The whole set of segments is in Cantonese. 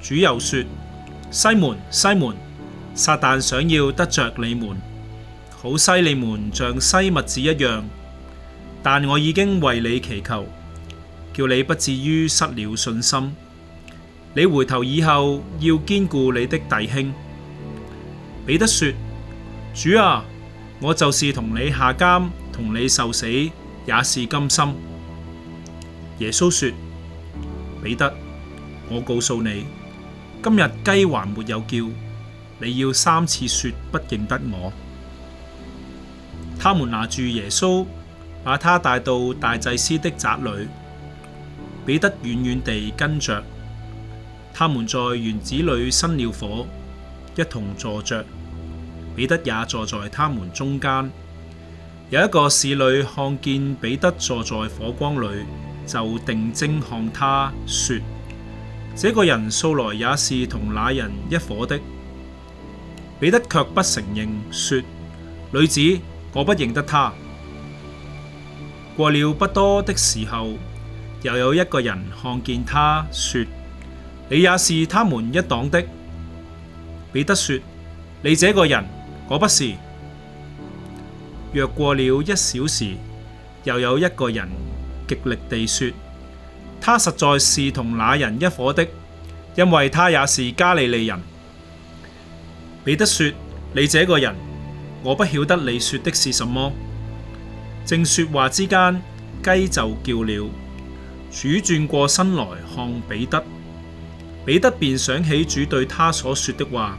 主又說：西門，西門，撒旦想要得着你們，好篩你們像篩麥子一樣。但我已經為你祈求，叫你不至於失了信心。你回頭以後要堅固你的弟兄。彼得說：主啊，我就是同你下監，同你受死，也是甘心。耶穌說：彼得，我告訴你，今日雞還沒有叫，你要3次說不認得我。他們拿住耶穌，把他帶到大祭司的宅裏。彼得遠遠地跟着。他們在園子裏生了火，一同坐着。彼得也坐在他們中間。有一個侍女看見彼得坐在火光裏，就定睛看他，說：這個人素來也是同那人一夥的。彼得卻不承認，說：女子，我不認得他。過了不多的時候，又有一個人看見他，說：你也是他們一黨的。彼得說：你這個人，我不是。約過了1小時，又有一個人極力地說：他實在是同那人一夥的，因為他也是加利利人。彼得說：你這個人，我不曉得你說的是什麼。正說話之間，雞就叫了。主轉過身來看彼得，彼得便想起主對他所說的話：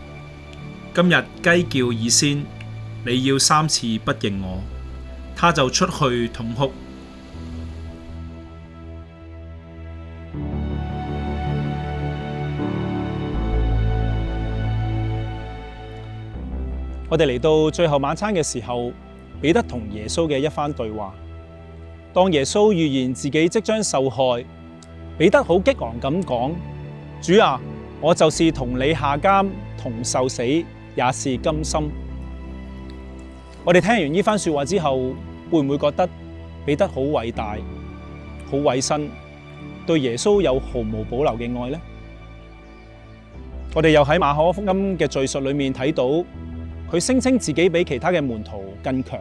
今日雞叫以先，你要3次不認我。他就出去痛哭。我哋嚟到最後晚餐嘅時候，彼得同耶穌嘅一番對話。當耶穌預言自己即將受害，彼得好激昂咁講：主啊，我就是同你下監，同受死，也是甘心。我哋聽完呢番說話之後，會唔會覺得彼得好偉大、好委身，對耶穌有毫無保留嘅愛呢？我哋又喺馬可福音嘅敘述裏面睇到，佢聲稱自己比其他嘅門徒更強。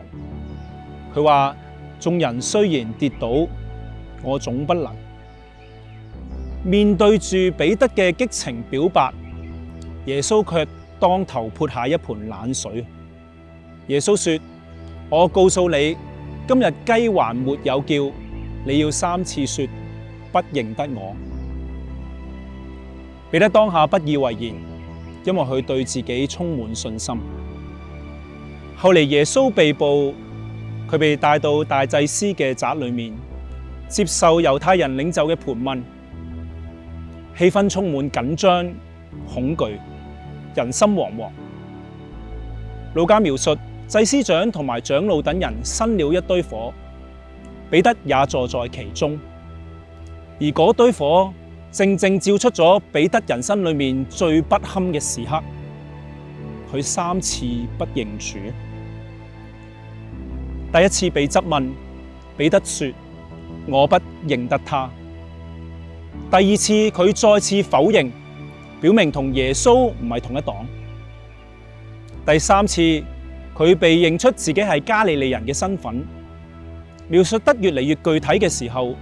佢話：眾人雖然跌倒，我總不能。面對住彼得嘅激情表白，耶穌卻當頭潑下一盆冷水。耶穌說：我告訴你，今日雞還沒有叫，你要3次說不認得我。彼得當下不以為然，因為佢對自己充滿信心。後嚟耶穌被捕，佢被帶到大祭司嘅宅裏面，接受猶太人領袖嘅盤問，氣氛充滿緊張、恐懼，人心惶惶。路加描述祭司長同埋長老等人生了一堆火，彼得也坐在其中，而嗰堆火正正照出咗彼得人生裏面最不堪嘅時刻，佢3次不認主。第一次被質問，彼得說：我不認得他。第二次佢再次否認，表明同耶穌唔係同一黨。第三次佢被認出自己係加利利人嘅身份，描述得越嚟越具體嘅時候，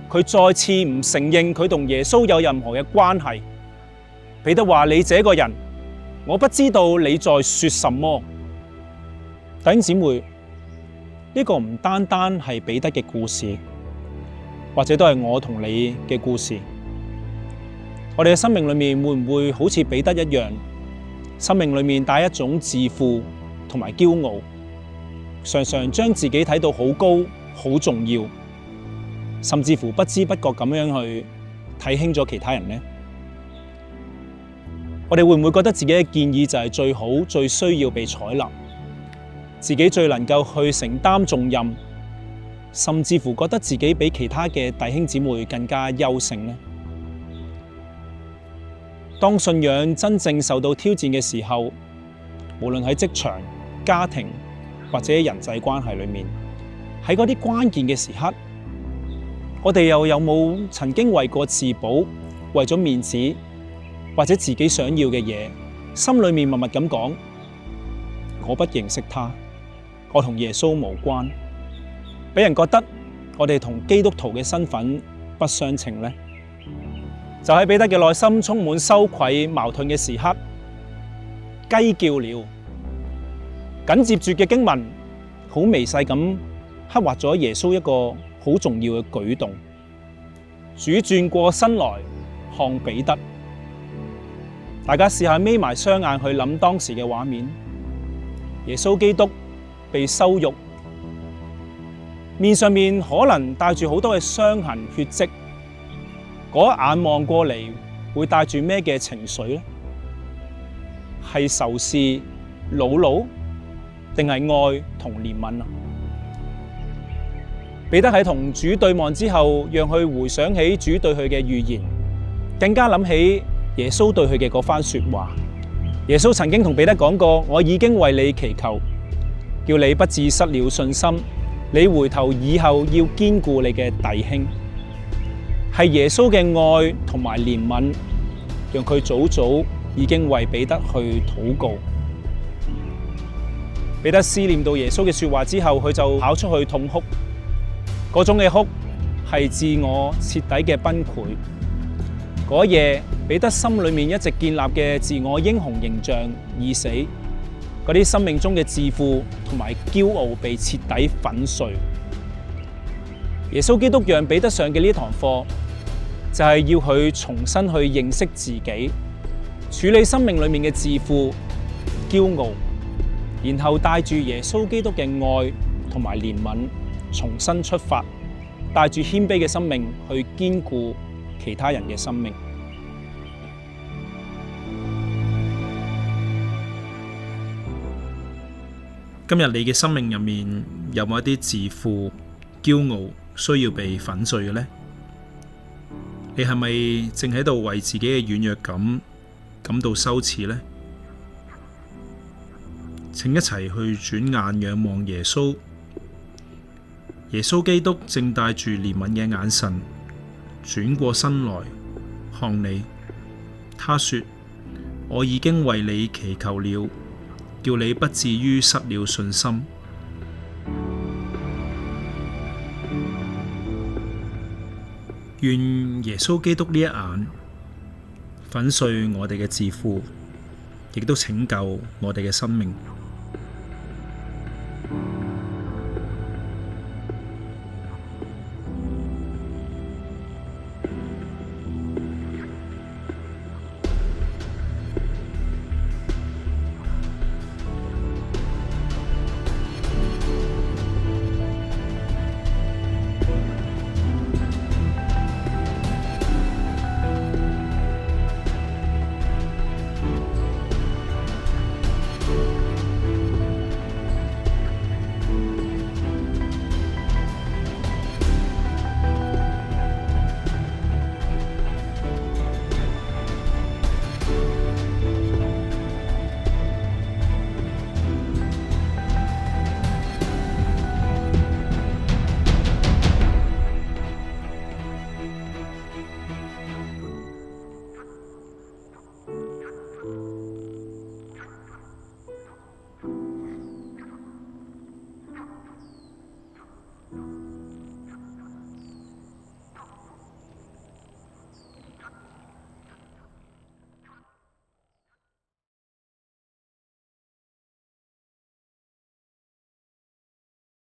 佢再次唔承認佢同耶穌有任何嘅關係。彼得話：你這個人，我不知道你在說什麼。弟兄姊妹，呢個唔單單係彼得嘅故事，或者都係我同你嘅故事。我哋嘅生命裏面會唔會好似彼得一樣，生命裏面帶一種自負同埋驕傲，常常將自己睇到好高、好重要，甚至乎不知不覺咁樣去睇輕咗其他人呢？我哋會唔會覺得自己嘅建議就係最好、最需要被採納，自己最能夠去承擔重任，甚至乎覺得自己比其他嘅弟兄姊妹更加優勝呢？當信仰真正受到挑戰嘅時候，無論喺職場、家庭或者人際關係裏面，喺嗰啲關鍵嘅時刻，我哋又有冇曾經為過自保、為咗面子或者自己想要嘅嘢，心裏面默默咁講：我不認識他，我同耶穌無關，俾人覺得我哋同基督徒嘅身份不相稱呢？就喺彼得嘅內心充滿羞愧矛盾嘅時刻，雞叫了。緊接住嘅經文好微細咁刻畫咗耶穌一個好重要嘅舉動。主轉過身來看彼得，大家試下眯埋雙眼去諗當時嘅畫面。耶穌基督被羞辱，面上面可能帶住好多嘅傷痕血跡，嗰一眼望過嚟會帶住咩嘅情緒呢？係仇視、惱怒，定係愛同憐憫啊？彼得喺同主對望之後，讓佢回想起主對佢嘅預言，更加諗起耶穌對佢嘅嗰番說話。耶穌曾經同彼得講過：我已經為你祈求，叫你不致失了信心。你回頭以後要堅固你嘅弟兄。係耶穌嘅愛同埋憐憫，讓佢早早已經為彼得去禱告。彼得思念到耶穌嘅說話之後，佢就跑出去痛哭。嗰種嘅哭係自我徹底嘅崩潰。嗰夜，彼得心裏面一直建立嘅自我英雄形象已死，嗰啲生命中嘅自負同埋驕傲被徹底粉碎。耶穌基督讓彼得上嘅呢堂課，就係要佢重新去認識自己，處理生命裏面嘅自負、驕傲，然後帶住耶穌基督嘅愛同埋憐憫，重新出發，帶住謙卑嘅生命去堅固其他人嘅生命。今日你嘅生命入面有冇一啲自負、驕傲需要被粉碎嘅呢？你係咪正喺度為自己嘅軟弱感到羞恥呢？請一齊去轉眼仰望耶穌。耶穌基督正帶住憐憫嘅眼神轉過身來看你，他說：我已經為你祈求了，叫你不至於失了信心。願耶穌基督呢一眼粉碎我哋嘅自負，亦都拯救我哋嘅生命。